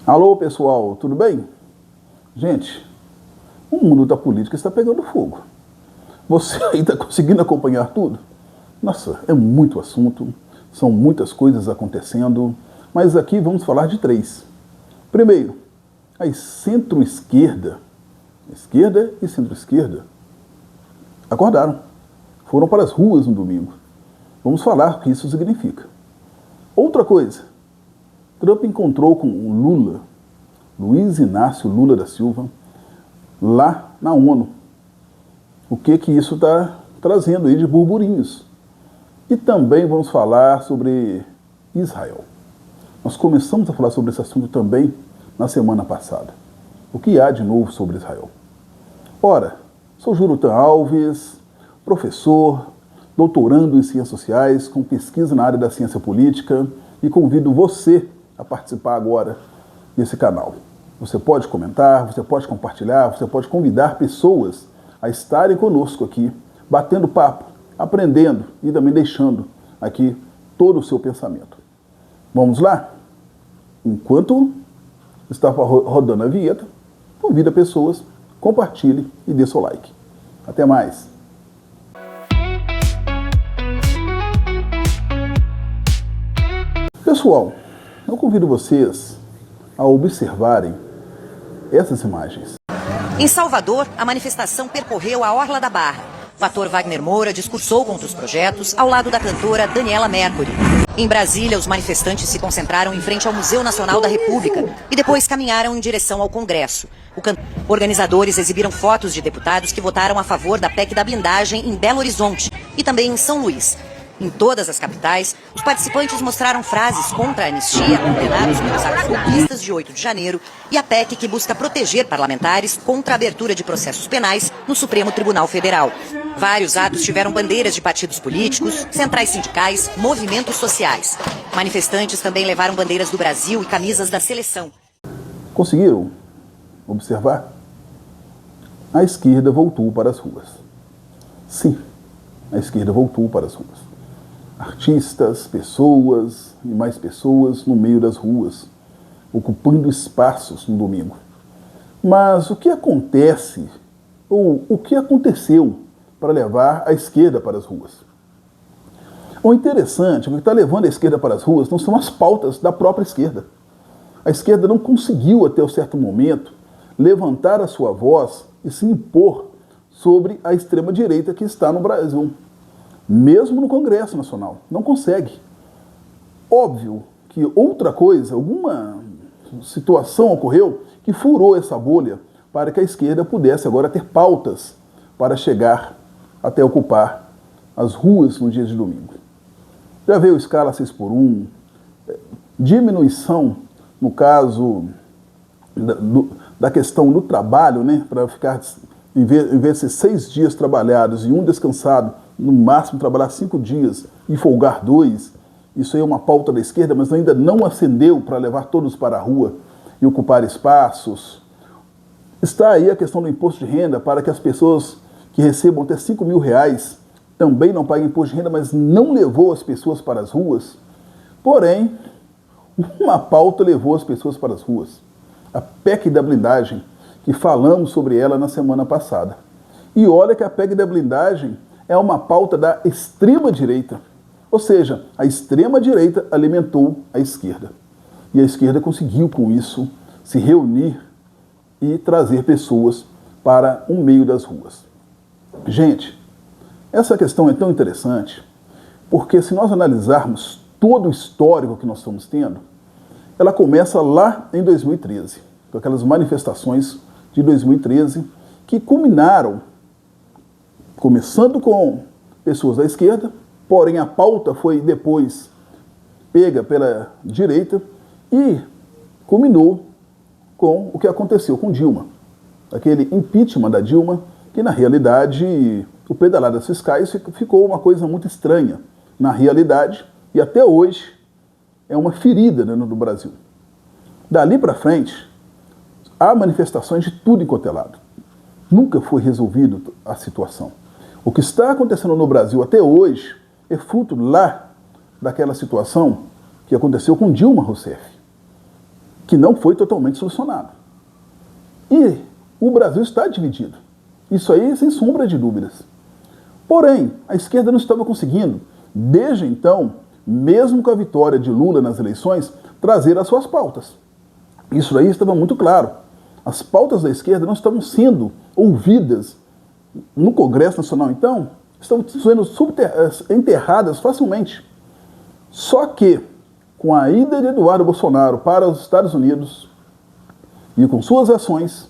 Alô, pessoal, tudo bem? Gente, o mundo da política está pegando fogo. Você aí está conseguindo acompanhar tudo? Nossa, é muito assunto, são muitas coisas acontecendo, mas aqui vamos falar de três. Primeiro, a centro-esquerda, esquerda e centro-esquerda, acordaram, foram para as ruas no domingo. Vamos falar o que isso significa. Outra coisa, Trump encontrou com o Lula, Luiz Inácio Lula da Silva, lá na ONU. O que isso está trazendo aí de burburinhos. E também vamos falar sobre Israel. Nós começamos a falar sobre esse assunto também na semana passada. O que há de novo sobre Israel? Ora, sou Jurutan Alves, professor, doutorando em Ciências Sociais, com pesquisa na área da ciência política, e convido você a participar agora desse canal. Você pode comentar, você pode compartilhar, você pode convidar pessoas a estarem conosco aqui, batendo papo, aprendendo e também deixando aqui todo o seu pensamento. Vamos lá? Enquanto está rodando a vinheta, convida pessoas, compartilhe e dê seu like. Até mais! Pessoal, eu convido vocês a observarem essas imagens. Em Salvador, a manifestação percorreu a Orla da Barra. O ator Wagner Moura discursou contra os projetos ao lado da cantora Daniela Mercury. Em Brasília, os manifestantes se concentraram em frente ao Museu Nacional da República e depois caminharam em direção ao Congresso. Organizadores exibiram fotos de deputados que votaram a favor da PEC da blindagem em Belo Horizonte e também em São Luís. Em todas as capitais, os participantes mostraram frases contra a anistia, condenaram os atos golpistas de 8 de janeiro e a PEC que busca proteger parlamentares contra a abertura de processos penais no Supremo Tribunal Federal. Vários atos tiveram bandeiras de partidos políticos, centrais sindicais, movimentos sociais. Manifestantes também levaram bandeiras do Brasil e camisas da seleção. Conseguiram observar? A esquerda voltou para as ruas. Sim, a esquerda voltou para as ruas. Artistas, pessoas e mais pessoas no meio das ruas, ocupando espaços no domingo. Mas o que acontece, ou o que aconteceu para levar a esquerda para as ruas? O interessante, o que está levando a esquerda para as ruas não são as pautas da própria esquerda. A esquerda não conseguiu, até um certo momento, levantar a sua voz e se impor sobre a extrema-direita que está no Brasil. Mesmo no Congresso Nacional, não consegue. Óbvio que outra coisa, alguma situação ocorreu que furou essa bolha para que a esquerda pudesse agora ter pautas para chegar até ocupar as ruas no dia de domingo. Já veio escala 6x1, diminuição, no caso da questão do trabalho, né, para ficar, em vez de ser 6 dias trabalhados e um descansado, no máximo trabalhar 5 dias e folgar 2, isso aí é uma pauta da esquerda, mas ainda não acendeu para levar todos para a rua e ocupar espaços. Está aí a questão do imposto de renda para que as pessoas que recebam até 5 mil reais também não paguem imposto de renda, mas não levou as pessoas para as ruas. Porém, uma pauta levou as pessoas para as ruas. A PEC da blindagem, que falamos sobre ela na semana passada. E olha que a PEC da blindagem é uma pauta da extrema-direita. Ou seja, a extrema-direita alimentou a esquerda. E a esquerda conseguiu, com isso, se reunir e trazer pessoas para o meio das ruas. Gente, essa questão é tão interessante, porque se nós analisarmos todo o histórico que nós estamos tendo, ela começa lá em 2013, com aquelas manifestações de 2013 que culminaram começando com pessoas da esquerda, porém a pauta foi depois pega pela direita e culminou com o que aconteceu com Dilma. Aquele impeachment da Dilma, que na realidade o pedalar das fiscais ficou uma coisa muito estranha na realidade e até hoje é uma ferida dentro do Brasil. Dali para frente, há manifestações de tudo enquanto é lado. Nunca foi resolvida a situação. O que está acontecendo no Brasil até hoje é fruto lá daquela situação que aconteceu com Dilma Rousseff. que não foi totalmente solucionado. E o Brasil está dividido. Isso aí, sem sombra de dúvidas. Porém, a esquerda não estava conseguindo, desde então, mesmo com a vitória de Lula nas eleições, trazer as suas pautas. Isso aí estava muito claro. As pautas da esquerda não estavam sendo ouvidas no Congresso Nacional, então, estão sendo enterradas facilmente. Só que, com a ida de Eduardo Bolsonaro para os Estados Unidos e com suas ações,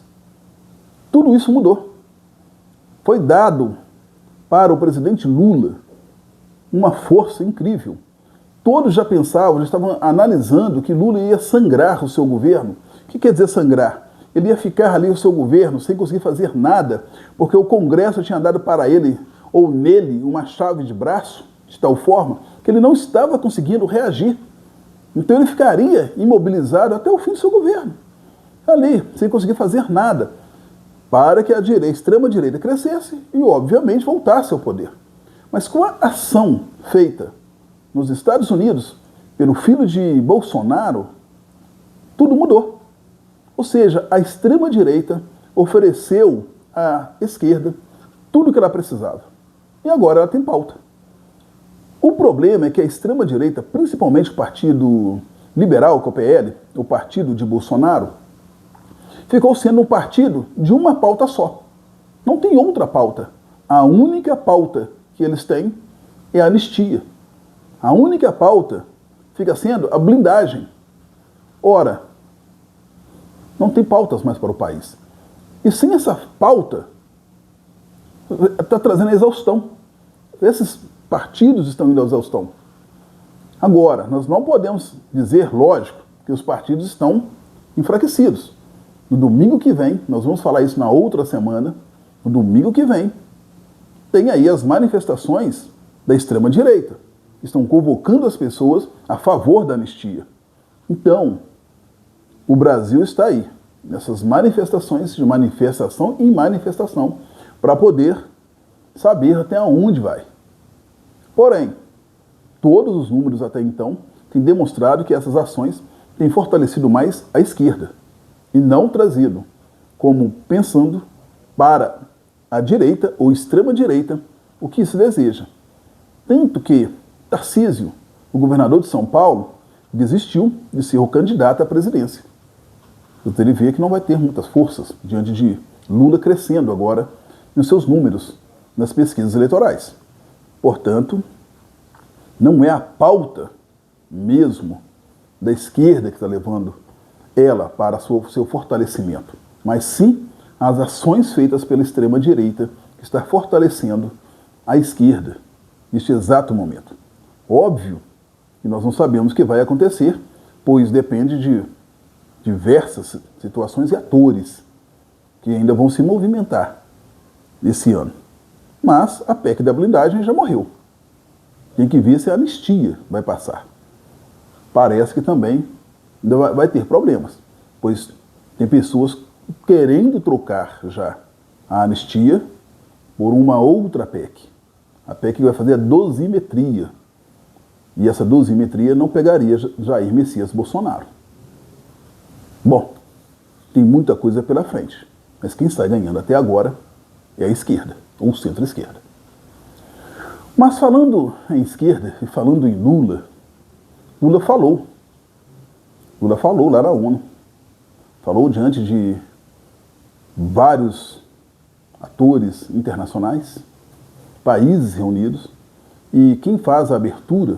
tudo isso mudou. Foi dado para o presidente Lula uma força incrível. Todos já pensavam, já estavam analisando que Lula ia sangrar o seu governo. O que quer dizer sangrar? Ele ia ficar ali o seu governo sem conseguir fazer nada, porque o Congresso tinha dado para ele, ou nele, uma chave de braço, de tal forma que ele não estava conseguindo reagir. Então ele ficaria imobilizado até o fim do seu governo, ali, sem conseguir fazer nada, para que a extrema-direita crescesse e, obviamente, voltasse ao poder. Mas com a ação feita nos Estados Unidos pelo filho de Bolsonaro, tudo mudou. Ou seja, a extrema-direita ofereceu à esquerda tudo o que ela precisava. E agora ela tem pauta. O problema é que a extrema-direita, principalmente o Partido Liberal, que é o PL, o partido de Bolsonaro, ficou sendo um partido de uma pauta só. Não tem outra pauta. A única pauta que eles têm é a anistia. A única pauta fica sendo a blindagem. Ora, não tem pautas mais para o país. E sem essa pauta, está trazendo a exaustão. Esses partidos estão indo à exaustão. Agora, nós não podemos dizer, lógico, que os partidos estão enfraquecidos. No domingo que vem, nós vamos falar isso na outra semana, no domingo que vem, tem aí as manifestações da extrema-direita. Estão convocando as pessoas a favor da anistia. Então, o Brasil está aí, nessas manifestações, de manifestação em manifestação, para poder saber até onde vai. Porém, todos os números até então têm demonstrado que essas ações têm fortalecido mais a esquerda e não trazido como pensando para a direita ou extrema-direita o que se deseja. Tanto que Tarcísio, o governador de São Paulo, desistiu de ser o candidato à presidência. Então ele vê que não vai ter muitas forças diante de Lula crescendo agora nos seus números nas pesquisas eleitorais. Portanto, não é a pauta mesmo da esquerda que está levando ela para seu fortalecimento, mas sim as ações feitas pela extrema-direita que está fortalecendo a esquerda neste exato momento. Óbvio que nós não sabemos o que vai acontecer, pois depende de diversas situações e atores que ainda vão se movimentar esse ano. Mas a PEC da blindagem já morreu. Tem que ver se a anistia vai passar. Parece que também ainda vai ter problemas, pois tem pessoas querendo trocar já a anistia por uma outra PEC. A PEC que vai fazer a dosimetria. E essa dosimetria não pegaria Jair Messias Bolsonaro. Bom, tem muita coisa pela frente, mas quem está ganhando até agora é a esquerda, ou o centro-esquerda. Mas falando em esquerda e falando em Lula, Lula falou lá na ONU, falou diante de vários atores internacionais, países reunidos, e quem faz a abertura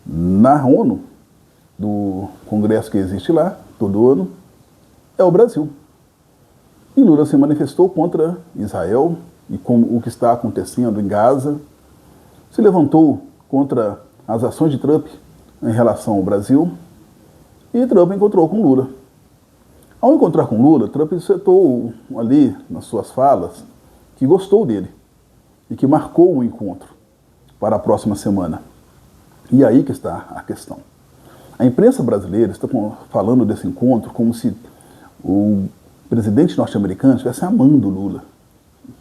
na ONU, do congresso que existe lá, todo ano, é o Brasil. E Lula se manifestou contra Israel e com o que está acontecendo em Gaza, se levantou contra as ações de Trump em relação ao Brasil, e Trump encontrou com Lula. Ao encontrar com Lula, Trump citou ali nas suas falas que gostou dele e que marcou o encontro para a próxima semana. E aí que está a questão. A imprensa brasileira está falando desse encontro como se o presidente norte-americano estivesse amando Lula,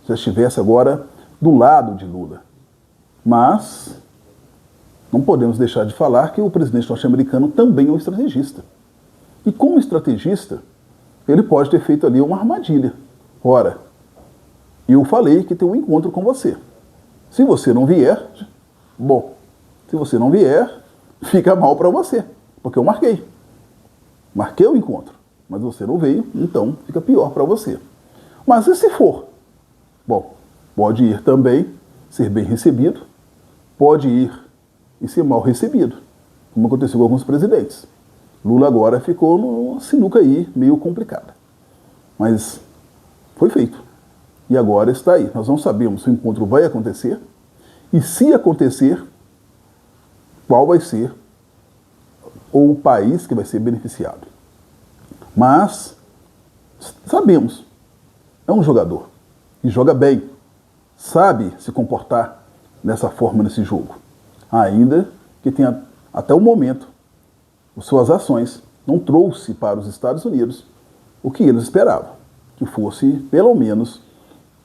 já estivesse agora do lado de Lula. Mas não podemos deixar de falar que o presidente norte-americano também é um estrategista. E como estrategista, ele pode ter feito ali uma armadilha. Ora, eu falei que tem um encontro com você. Se você não vier, bom, se você não vier, fica mal para você, porque eu marquei. Marquei o encontro, mas você não veio, então fica pior para você. Mas e se for? Bom, pode ir também, ser bem recebido, pode ir e ser mal recebido, como aconteceu com alguns presidentes. Lula agora ficou numa sinuca aí, meio complicada. Mas foi feito. E agora está aí. Nós não sabemos se o encontro vai acontecer e, se acontecer, qual vai ser ou o país que vai ser beneficiado. Mas sabemos, é um jogador e joga bem, sabe se comportar dessa forma nesse jogo. Ainda que tenha, até o momento, suas ações não trouxe para os Estados Unidos o que eles esperavam, que fosse pelo menos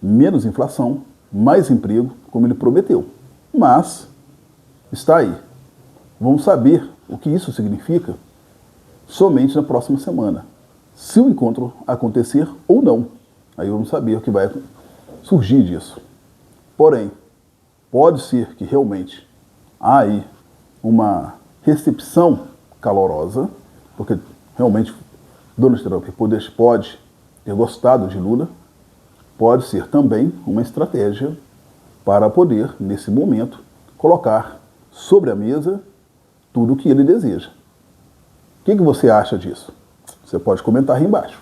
menos inflação, mais emprego, como ele prometeu. Mas está aí. Vamos saber o que isso significa somente na próxima semana. Se o encontro acontecer ou não, aí vamos saber o que vai surgir disso. Porém, pode ser que realmente há aí uma recepção calorosa, porque realmente Donald Trump pode ter gostado de Lula, pode ser também uma estratégia para poder, nesse momento, colocar sobre a mesa tudo o que ele deseja. O que você acha disso? Você pode comentar aí embaixo.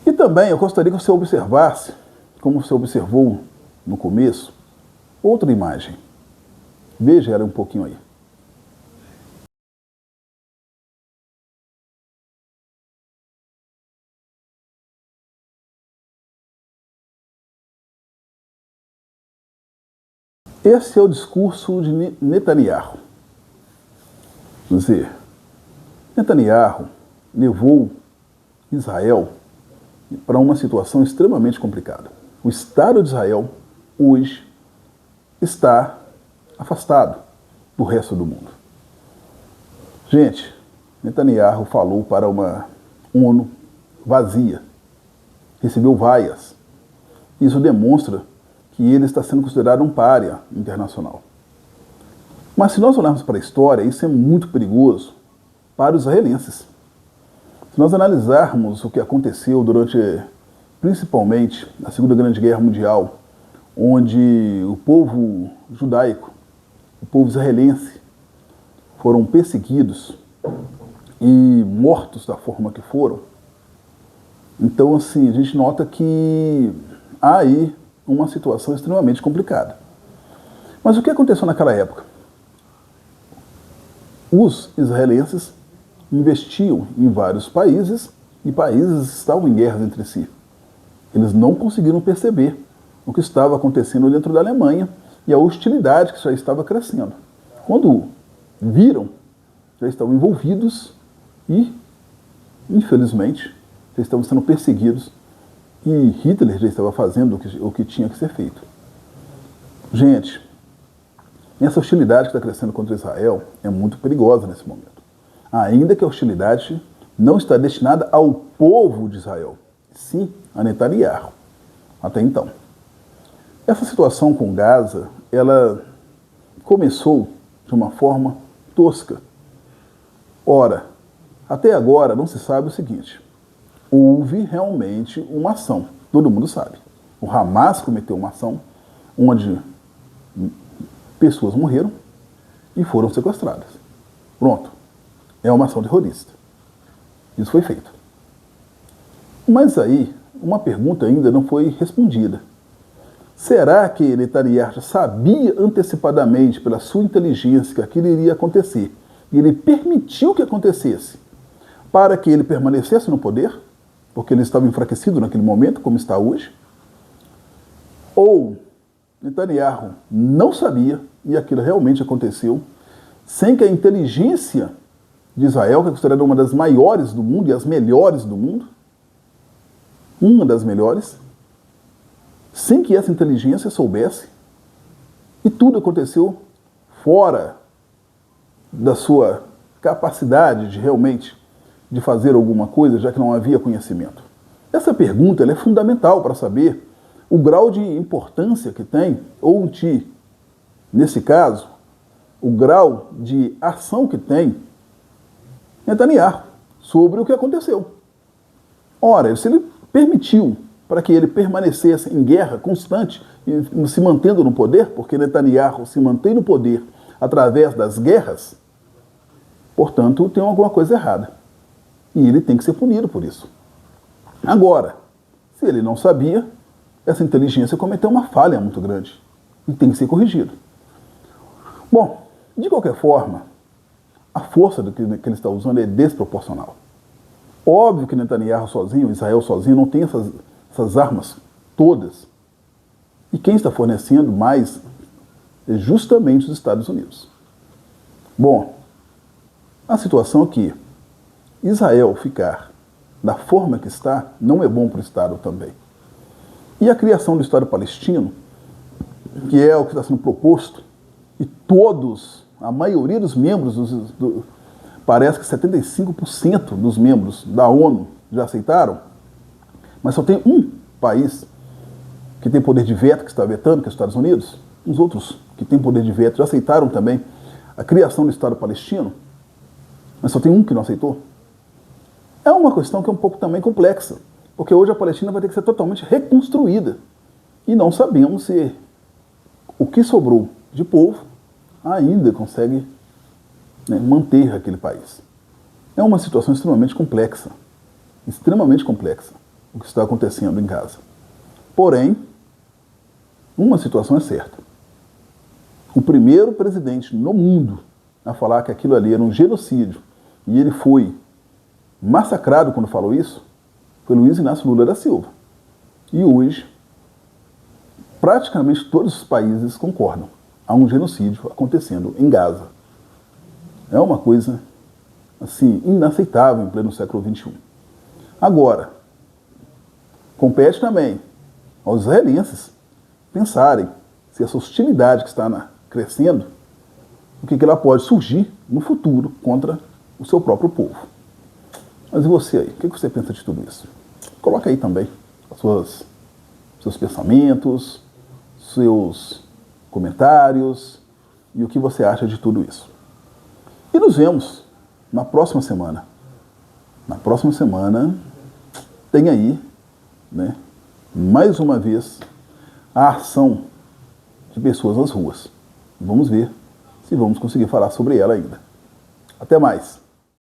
E também eu gostaria que você observasse, como você observou no começo, outra imagem. Veja ela um pouquinho aí. Esse é o discurso de Netanyahu. Quer dizer, Netanyahu levou Israel para uma situação extremamente complicada. O Estado de Israel, hoje, está afastado do resto do mundo. Gente, Netanyahu falou para uma ONU vazia, recebeu vaias. Isso demonstra que ele está sendo considerado um pária internacional. Mas se nós olharmos para a história, isso é muito perigoso para os israelenses. Se nós analisarmos o que aconteceu durante, principalmente, a Segunda Grande Guerra Mundial, onde o povo judaico, o povo israelense, foram perseguidos e mortos da forma que foram, então, assim, a gente nota que há aí uma situação extremamente complicada. Mas o que aconteceu naquela época? Os israelenses investiam em vários países e países estavam em guerras entre si. Eles não conseguiram perceber o que estava acontecendo dentro da Alemanha e a hostilidade que já estava crescendo. Quando viram, já estavam envolvidos e, infelizmente, já estavam sendo perseguidos e Hitler já estava fazendo o que tinha que ser feito. Gente, essa hostilidade que está crescendo contra Israel é muito perigosa nesse momento. Ainda que a hostilidade não está destinada ao povo de Israel, sim a Netanyahu, até então. Essa situação com Gaza, ela começou de uma forma tosca. Ora, até agora não se sabe o seguinte: houve realmente uma ação, todo mundo sabe. O Hamas cometeu uma ação onde pessoas morreram e foram sequestradas. Pronto, é uma ação terrorista. Isso foi feito. Mas aí, uma pergunta ainda não foi respondida. Será que Netanyahu sabia antecipadamente, pela sua inteligência, que aquilo iria acontecer? E ele permitiu que acontecesse para que ele permanecesse no poder? Porque ele estava enfraquecido naquele momento, como está hoje? Ou Netanyahu não sabia e aquilo realmente aconteceu sem que a inteligência de Israel, que é considerada uma das maiores do mundo e as melhores do mundo, uma das melhores, sem que essa inteligência soubesse, e tudo aconteceu fora da sua capacidade de realmente de fazer alguma coisa, já que não havia conhecimento? Essa pergunta ela é fundamental para saber o grau de importância que tem, ou nesse caso, o grau de ação que tem Netanyahu sobre o que aconteceu. Ora, se ele permitiu para que ele permanecesse em guerra constante e se mantendo no poder, porque Netanyahu se mantém no poder através das guerras, portanto, tem alguma coisa errada. E ele tem que ser punido por isso. Agora, se ele não sabia, essa inteligência cometeu uma falha muito grande e tem que ser corrigido. Bom, de qualquer forma, a força que ele está usando é desproporcional. Óbvio que Netanyahu sozinho, Israel sozinho, não tem essas armas todas. E quem está fornecendo mais é justamente os Estados Unidos. Bom, a situação é que Israel ficar da forma que está não é bom para o Estado também. E a criação do Estado palestino, que é o que está sendo proposto, e a maioria dos membros, parece que 75% dos membros da ONU já aceitaram, mas só tem um país que tem poder de veto que está vetando, que é os Estados Unidos. Os outros que têm poder de veto já aceitaram também a criação do Estado palestino, mas só tem um que não aceitou. É uma questão que é um pouco também complexa, porque hoje a Palestina vai ter que ser totalmente reconstruída. E não sabemos se o que sobrou de povo ainda consegue manter aquele país. É uma situação extremamente complexa o que está acontecendo em Gaza. Porém, uma situação é certa. O primeiro presidente no mundo a falar que aquilo ali era um genocídio e ele foi massacrado quando falou isso foi Luiz Inácio Lula da Silva. E hoje, praticamente todos os países concordam. Há um genocídio acontecendo em Gaza. É uma coisa, assim, inaceitável em pleno século XXI. Agora, compete também aos israelenses pensarem se essa hostilidade que está crescendo, o que ela pode surgir no futuro contra o seu próprio povo. Mas e você aí? O que você pensa de tudo isso? Coloca aí também seus pensamentos, seus comentários e o que você acha de tudo isso. E nos vemos na próxima semana. Na próxima semana tem aí, mais uma vez, a ação de pessoas nas ruas. Vamos ver se vamos conseguir falar sobre ela ainda. Até mais!